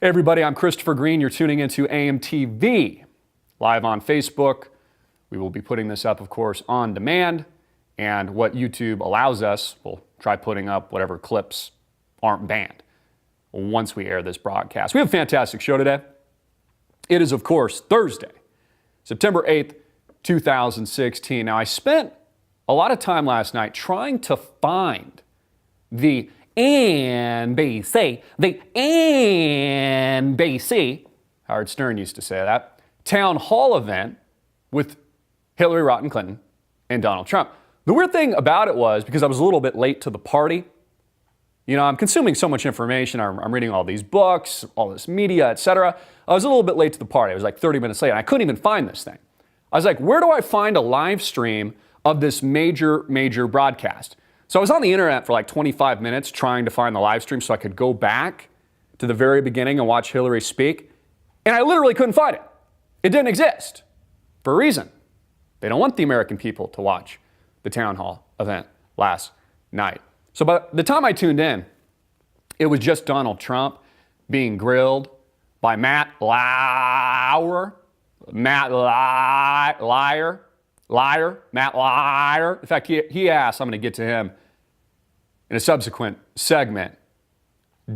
Hey everybody, I'm Christopher Green. You're tuning into AMTV, live on Facebook. We will be putting this up, of course, on demand. And what YouTube allows us, we'll try putting up whatever clips aren't banned once we air this broadcast. We have a fantastic show today. It is, of course, Thursday, September 8th, 2016. Now, I spent a lot of time last night trying to find the NBC, Howard Stern used to say that, town hall event with Hillary Rodham Clinton and Donald Trump. The weird thing about it was, because I was a little bit late to the party, I'm consuming so much information, I'm reading all these books, all this media, etc. I was a little bit late to the party. I was like 30 minutes late, and I couldn't even find this thing. I was like, where do I find a live stream of this major broadcast? So I was on the internet for like 25 minutes trying to find the live stream so I could go back to the very beginning and watch Hillary speak, and I literally couldn't find it. It didn't exist for a reason. They don't want the American people to watch the town hall event last night. So by the time I tuned in, it was just Donald Trump being grilled by Matt Lauer. Matt Lauer. In fact, he asked, I'm going to get to him in a subsequent segment,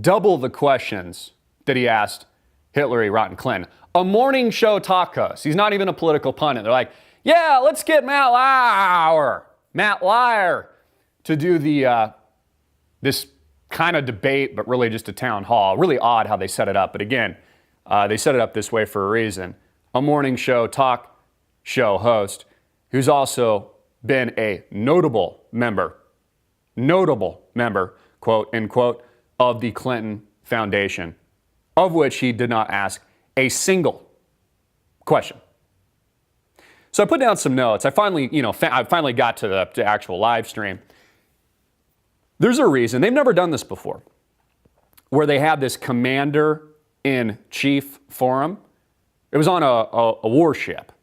double the questions that he asked Hillary Rodham Clinton. A morning show talk host. He's not even a political pundit. They're like, yeah, let's get Matt Lauer to do this kind of debate, but really just a town hall. Really odd how they set it up. But again, they set it up this way for a reason. A morning show talk show host who's also been a notable member, quote, unquote, of the Clinton Foundation, of which he did not ask a single question. So I put down some notes. I finally got to the actual live stream. There's a reason. They've never done this before, where they had this commander-in-chief forum. It was on a warship,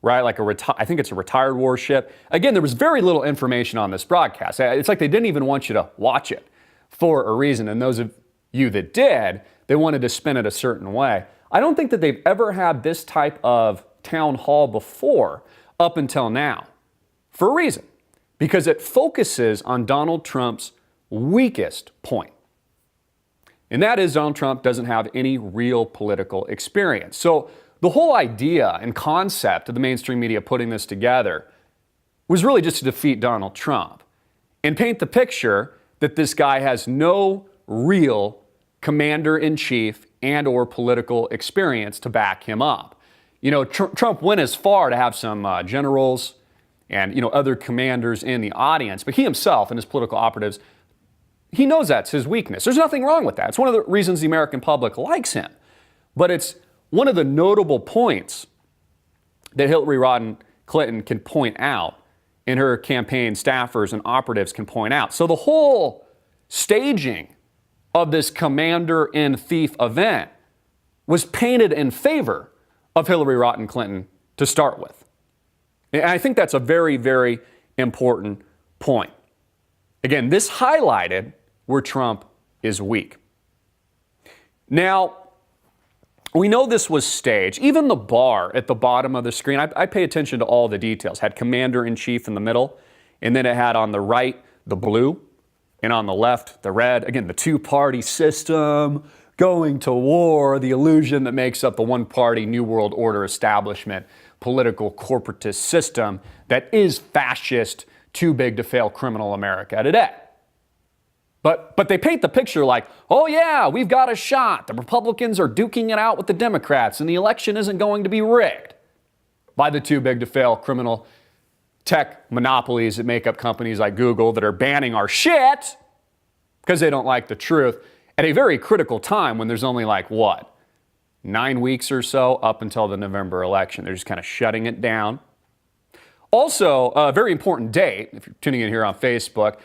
right? Like I think it's a retired warship. Again, there was very little information on this broadcast. It's like they didn't even want you to watch it for a reason. And those of you that did, they wanted to spin it a certain way. I don't think that they've ever had this type of town hall before up until now, for a reason, because it focuses on Donald Trump's weakest point. And that is Donald Trump doesn't have any real political experience. So the whole idea and concept of the mainstream media putting this together was really just to defeat Donald Trump and paint the picture that this guy has no real commander-in-chief and or political experience to back him up. Trump went as far to have some generals and, other commanders in the audience, but he himself and his political operatives, he knows that's his weakness. There's nothing wrong with that. It's one of the reasons the American public likes him. But it's one of the notable points that Hillary Rodham Clinton can point out and her campaign staffers and operatives can point out. So the whole staging of this commander-in-thief event was painted in favor of Hillary Rodham Clinton to start with. And I think that's a very, very important point. Again, this highlighted where Trump is weak. Now, we know this was staged. Even the bar at the bottom of the screen, I pay attention to all the details. Had commander-in-chief in the middle, and then it had on the right the blue, and on the left the red. Again, the two-party system, going to war, the illusion that makes up the one-party New World Order establishment, political corporatist system that is fascist, too big to fail criminal America today. But they paint the picture like, oh yeah, we've got a shot. The Republicans are duking it out with the Democrats, and the election isn't going to be rigged by the too big to fail criminal tech monopolies that make up companies like Google that are banning our shit because they don't like the truth at a very critical time when there's only 9 weeks or so up until the November election. They're just kind of shutting it down. Also, a very important date, if you're tuning in here on Facebook,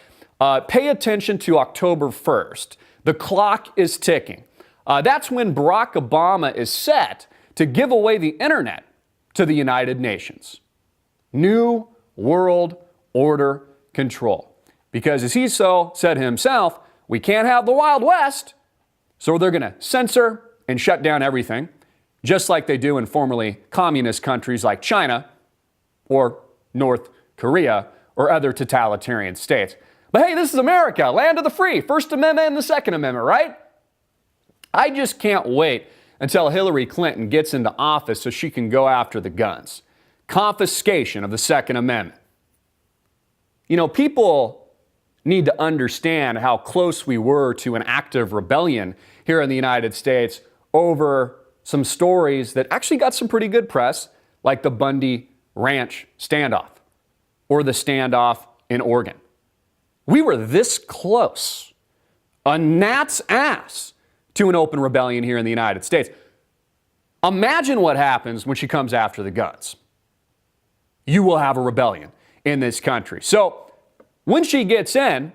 pay attention to October 1st. The clock is ticking. That's when Barack Obama is set to give away the internet to the United Nations. New World Order control. Because as he said himself, we can't have the Wild West, so they're going to censor, and shut down everything, just like they do in formerly communist countries like China or North Korea or other totalitarian states. But hey, this is America, land of the free, First Amendment and the Second Amendment, right? I just can't wait until Hillary Clinton gets into office so she can go after the guns. Confiscation of the Second Amendment. You know, people need to understand how close we were to an active rebellion here in the United States over some stories that actually got some pretty good press, like the Bundy Ranch standoff or the standoff in Oregon. We were this close, a gnat's ass, to an open rebellion here in the United States. Imagine what happens when she comes after the guns. You will have a rebellion in this country. So when she gets in,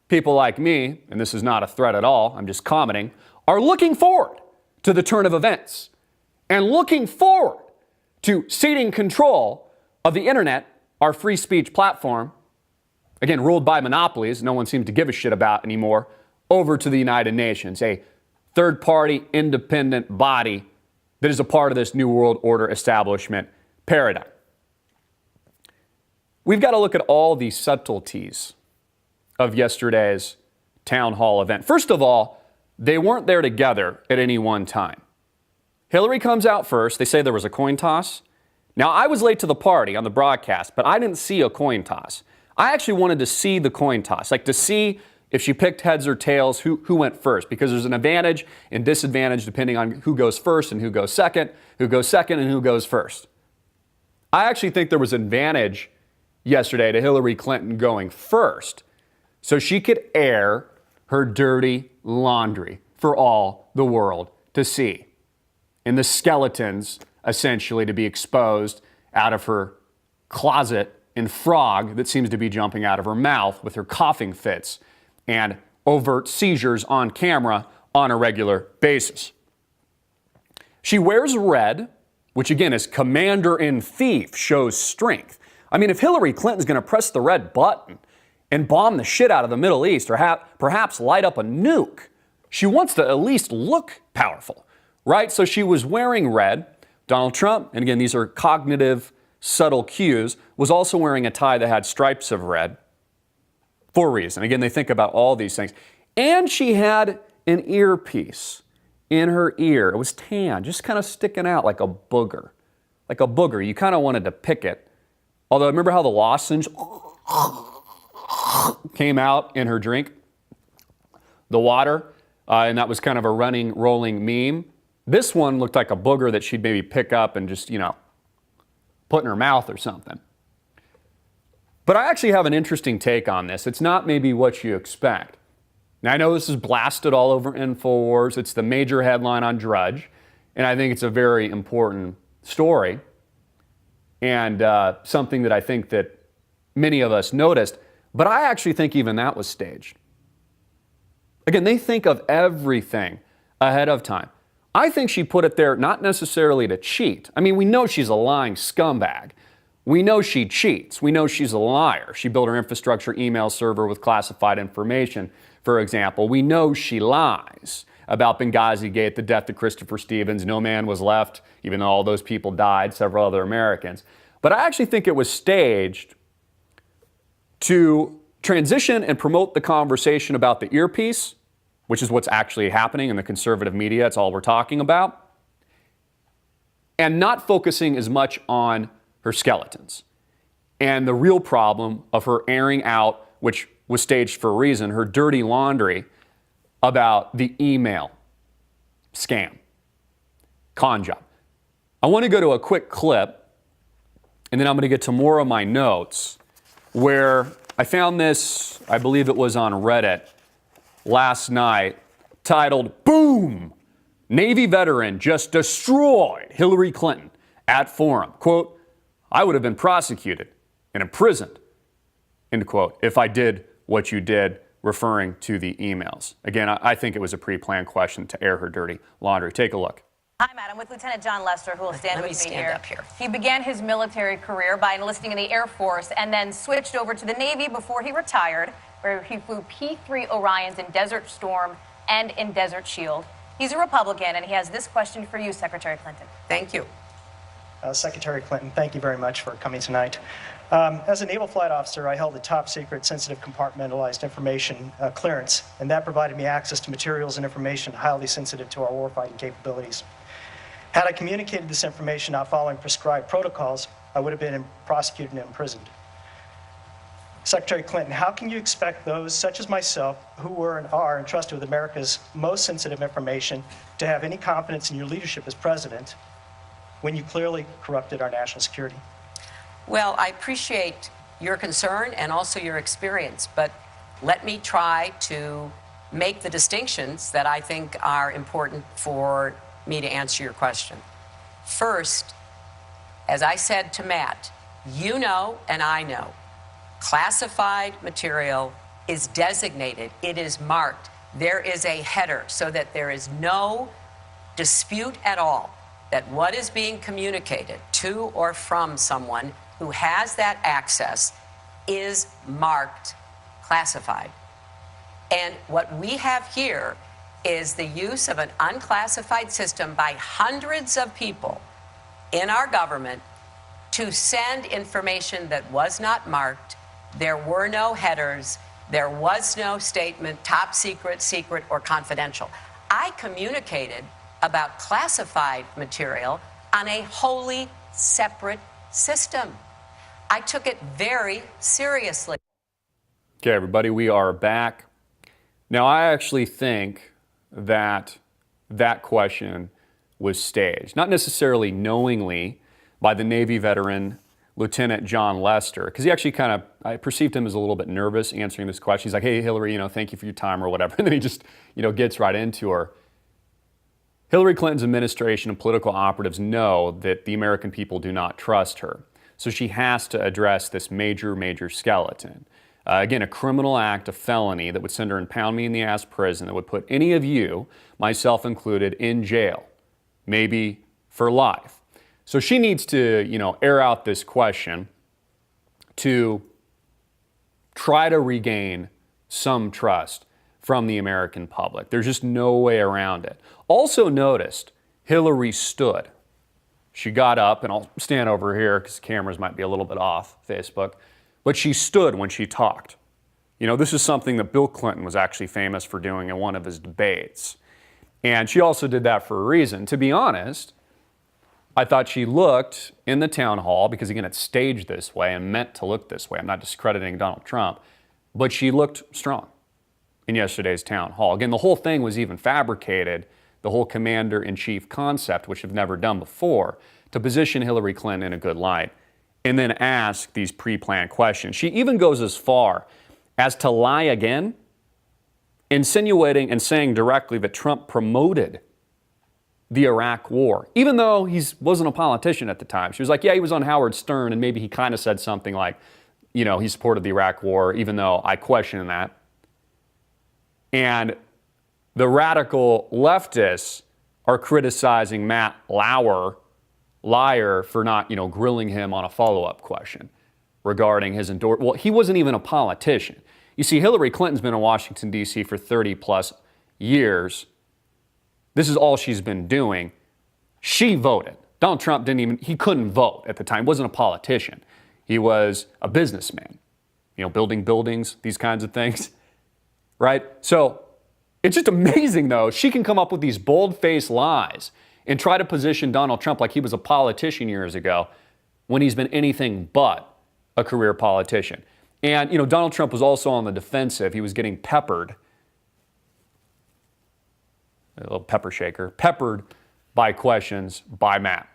people like me, and this is not a threat at all, I'm just commenting, are looking forward to the turn of events and looking forward to ceding control of the internet, our free speech platform, again, ruled by monopolies no one seems to give a shit about anymore, over to the United Nations, a third-party independent body that is a part of this New World Order establishment paradigm. We've got to look at all the subtleties of yesterday's town hall event. First of all, they weren't there together at any one time. Hillary comes out first. They say there was a coin toss. Now, I was late to the party on the broadcast, but I didn't see a coin toss. I actually wanted to see the coin toss, like to see if she picked heads or tails, who went first, because there's an advantage and disadvantage depending on who goes first and who goes second and who goes first. I actually think there was an advantage yesterday to Hillary Clinton going first so she could air her dirty laundry for all the world to see, and the skeletons essentially to be exposed out of her closet and frog that seems to be jumping out of her mouth with her coughing fits and overt seizures on camera on a regular basis. She wears red, which again is commander-in-chief, shows strength. I mean, if Hillary Clinton's going to press the red button and bomb the shit out of the Middle East or perhaps light up a nuke, she wants to at least look powerful, right? So she was wearing red. Donald Trump, and again, these are cognitive, subtle cues, was also wearing a tie that had stripes of red for a reason. Again, they think about all these things. And she had an earpiece in her ear. It was tan, just kind of sticking out like a booger. Like a booger. You kind of wanted to pick it. Although, remember how the lozenge came out in her drink? The water, and that was kind of a running, rolling meme. This one looked like a booger that she'd maybe pick up and just, put in her mouth or something. But I actually have an interesting take on this. It's not maybe what you expect. Now, I know this is blasted all over InfoWars. It's the major headline on Drudge, and I think it's a very important story and something that I think that many of us noticed. But I actually think even that was staged. Again, they think of everything ahead of time. I think she put it there not necessarily to cheat. I mean, we know she's a lying scumbag. We know she cheats. We know she's a liar. She built her infrastructure email server with classified information, for example. We know she lies about Benghazi Gate, the death of Christopher Stevens. No man was left, even though all those people died, several other Americans. But I actually think it was staged to transition and promote the conversation about the earpiece, which is what's actually happening in the conservative media. It's all we're talking about. And not focusing as much on her skeletons and the real problem of her airing out, which was staged for a reason, her dirty laundry about the email scam, con job. I want to go to a quick clip, and then I'm going to get to more of my notes where I found this, I believe it was on Reddit last night, titled, "Boom! Navy veteran just destroyed Hillary Clinton at forum. Quote, I would have been prosecuted and imprisoned, end quote, if I did what you did," referring to the emails. Again, I think it was a pre-planned question to air her dirty laundry. Take a look. Hi, Madam, with Lieutenant John Lester, who will stand with me here. He began his military career by enlisting in the Air Force and then switched over to the Navy before he retired, where he flew P-3 Orions in Desert Storm and in Desert Shield. He's a Republican, and he has this question for you, Secretary Clinton. Thank you. Secretary Clinton, thank you very much for coming tonight. As a naval flight officer, I held a top secret sensitive compartmentalized information clearance, and that provided me access to materials and information highly sensitive to our warfighting capabilities. Had I communicated this information not following prescribed protocols, I would have been prosecuted and imprisoned. Secretary Clinton, how can you expect those such as myself who were and are entrusted with America's most sensitive information to have any confidence in your leadership as president when you clearly corrupted our national security? Well, I appreciate your concern and also your experience, but let me try to make the distinctions that I think are important for me to answer your question. First, as I said to Matt, you know and I know, classified material is designated, it is marked. There is a header so that there is no dispute at all that what is being communicated to or from someone who has that access is marked classified. And what we have here is the use of an unclassified system by hundreds of people in our government to send information that was not marked. There were no headers. There was no statement, top secret, secret, or confidential. I communicated about classified material on a wholly separate system. I took it very seriously. Okay, everybody, we are back. Now, I actually think that that question was staged, not necessarily knowingly by the Navy veteran Lieutenant John Lester, because he actually I perceived him as a little bit nervous answering this question. He's like, hey, Hillary, thank you for your time or whatever. And then he just, gets right into her. Hillary Clinton's administration and political operatives know that the American people do not trust her. So she has to address this major, major skeleton. Again, a criminal act, a felony that would send her and pound me in the ass prison, that would put any of you, myself included, in jail, maybe for life. So she needs to, air out this question to try to regain some trust from the American public. There's just no way around it. Also noticed, Hillary stood. She got up, and I'll stand over here because cameras might be a little bit off Facebook, but she stood when she talked. This is something that Bill Clinton was actually famous for doing in one of his debates. And she also did that for a reason. To be honest, I thought she looked in the town hall, because again, it's staged this way and meant to look this way. I'm not discrediting Donald Trump, but she looked strong in yesterday's town hall. Again, the whole thing was even fabricated, the whole commander-in-chief concept, which I've never done before, to position Hillary Clinton in a good light and then ask these pre-planned questions. She even goes as far as to lie again, insinuating and saying directly that Trump promoted the Iraq war, even though he wasn't a politician at the time. She was like, yeah, he was on Howard Stern, and maybe he kind of said something like, he supported the Iraq war, even though I question that. And the radical leftists are criticizing Matt Lauer for not, grilling him on a follow-up question regarding his endorsement. Well, he wasn't even a politician. You see, Hillary Clinton's been in Washington, D.C. for 30 plus years. This is all she's been doing. She voted. Donald Trump he couldn't vote at the time. He wasn't a politician. He was a businessman, building buildings, these kinds of things, right? So it's just amazing, though. She can come up with these bold-faced lies and try to position Donald Trump like he was a politician years ago when he's been anything but a career politician. And, Donald Trump was also on the defensive. He was getting peppered, a little pepper shaker, peppered by questions by Matt,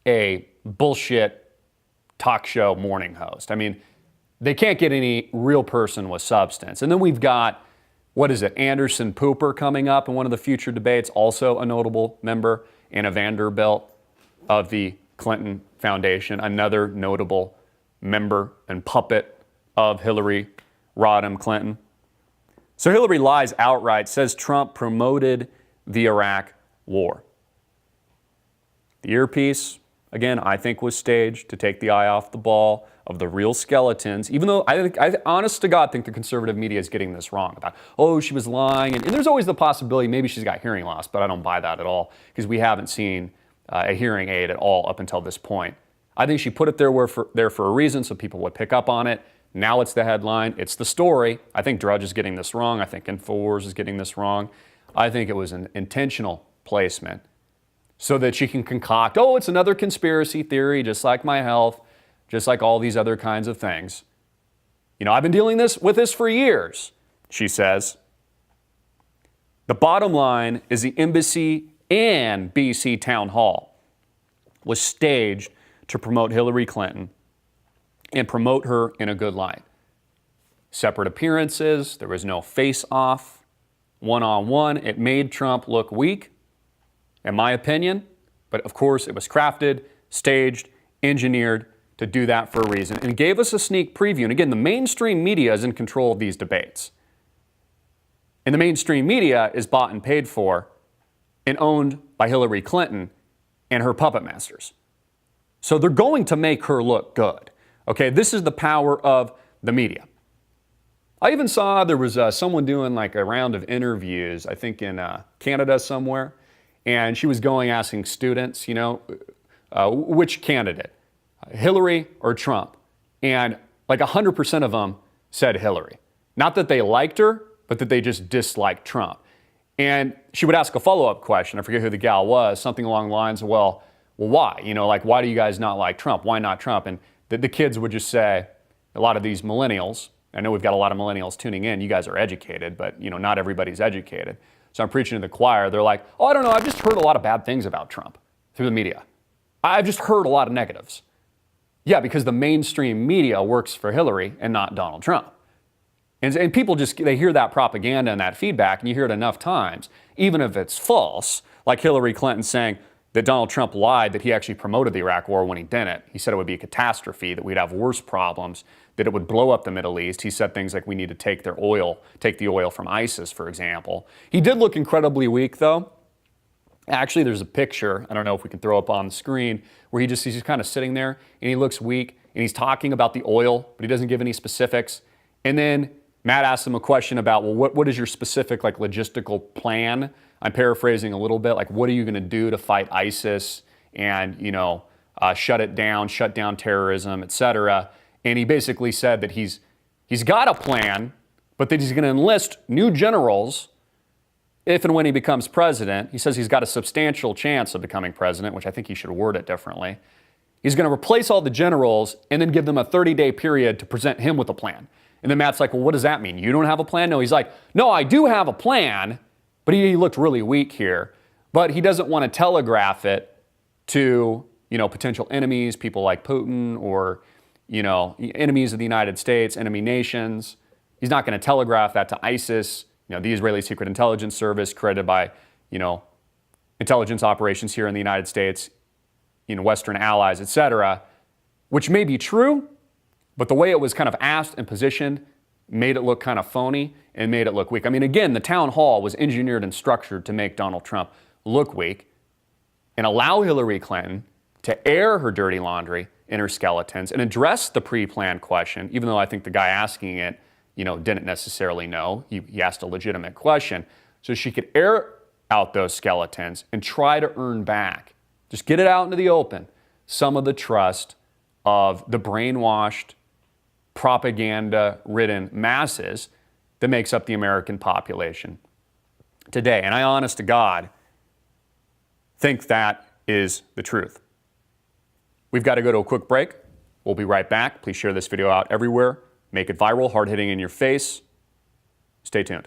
a bullshit talk show morning host. I mean, they can't get any real person with substance. And then we've got, Anderson Pooper coming up in one of the future debates, also a notable member, Anna Vanderbilt of the Clinton Foundation, another notable member and puppet of Hillary Rodham Clinton. So Hillary lies outright, says Trump promoted the Iraq war. The Earpiece, again, I think was staged to take the eye off the ball of the real skeletons, even though I honest to God, think the conservative media is getting this wrong about, oh, she was lying. And there's always the possibility maybe she's got hearing loss, but I don't buy that at all because we haven't seen a hearing aid at all up until this point. I think she put it there for a reason so people would pick up on it. Now it's the headline. It's the story. I think Drudge is getting this wrong. I think InfoWars is getting this wrong. I think it was an intentional placement so that she can concoct, oh, it's another conspiracy theory, just like my health, just like all these other kinds of things. You know, I've been dealing with this for years, she says. The bottom line is the embassy and BC town hall was staged to promote Hillary Clinton and promote her in a good light. Separate appearances, there was no face-off, one-on-one. It made Trump look weak, in my opinion, but of course it was crafted, staged, engineered to do that for a reason, and gave us a sneak preview. And again, the mainstream media is in control of these debates. And the mainstream media is bought and paid for and owned by Hillary Clinton and her puppet masters. So they're going to make her look good. Okay, this is the power of the media. I even saw there was someone doing like a round of interviews, I think in Canada somewhere, and she was asking students, you know, which candidate, Hillary or Trump? And like 100% of them said Hillary. Not that they liked her, but that they just disliked Trump. And she would ask a follow-up question. I forget who the gal was, something along the lines of, well, why? You know, like, why do you guys not like Trump? Why not Trump? And the kids would just say, a lot of these millennials, I know we've got a lot of millennials tuning in, you guys are educated, but, you know, not everybody's educated. So I'm preaching to the choir. They're like, oh, I don't know, I've just heard a lot of bad things about Trump through the media. I've just heard a lot of negatives. Yeah, because the mainstream media works for Hillary and not Donald Trump. And people just, they hear that propaganda and that feedback, and you hear it enough times, even if it's false, like Hillary Clinton saying that Donald Trump lied, that he actually promoted the Iraq War when he didn't. He said it would be a catastrophe, that we'd have worse problems, that it would blow up the Middle East. He said things like we need to take the oil from ISIS, for example. He did look incredibly weak, though. Actually, there's a picture, I don't know if we can throw up on the screen, where he's just kind of sitting there, and he looks weak, and he's talking about the oil, but he doesn't give any specifics. And then Matt asked him a question about, well, what is your specific like logistical plan? I'm paraphrasing a little bit, like what are you going to do to fight ISIS and, you know, shut down terrorism, etc. And he basically said that he's got a plan, but that he's going to enlist new generals if and when he becomes president. He says he's got a substantial chance of becoming president, which I think he should word it differently. He's going to replace all the generals and then give them a 30-day period to present him with a plan. And then Matt's like, well, what does that mean? You don't have a plan? No, he's like, no, I do have a plan, but he looked really weak here. But he doesn't want to telegraph it to, you know, potential enemies, people like Putin or, you know, enemies of the United States, enemy nations. He's not going to telegraph that to ISIS, you know, the Israeli Secret Intelligence Service created by, you know, intelligence operations here in the United States, you know, Western allies, etc., which may be true, but the way it was kind of asked and positioned made it look kind of phony and made it look weak. I mean, again, the town hall was engineered and structured to make Donald Trump look weak and allow Hillary Clinton to air her dirty laundry and her skeletons and address the pre-planned question, even though I think the guy asking it, you know, didn't necessarily know. He asked a legitimate question. So she could air out those skeletons and try to earn back, just get it out into the open, some of the trust of the brainwashed, propaganda-ridden masses that makes up the American population today. And I, honest to God, think that is the truth. We've got to go to a quick break. We'll be right back. Please share this video out everywhere. Make it viral, hard-hitting in your face. Stay tuned.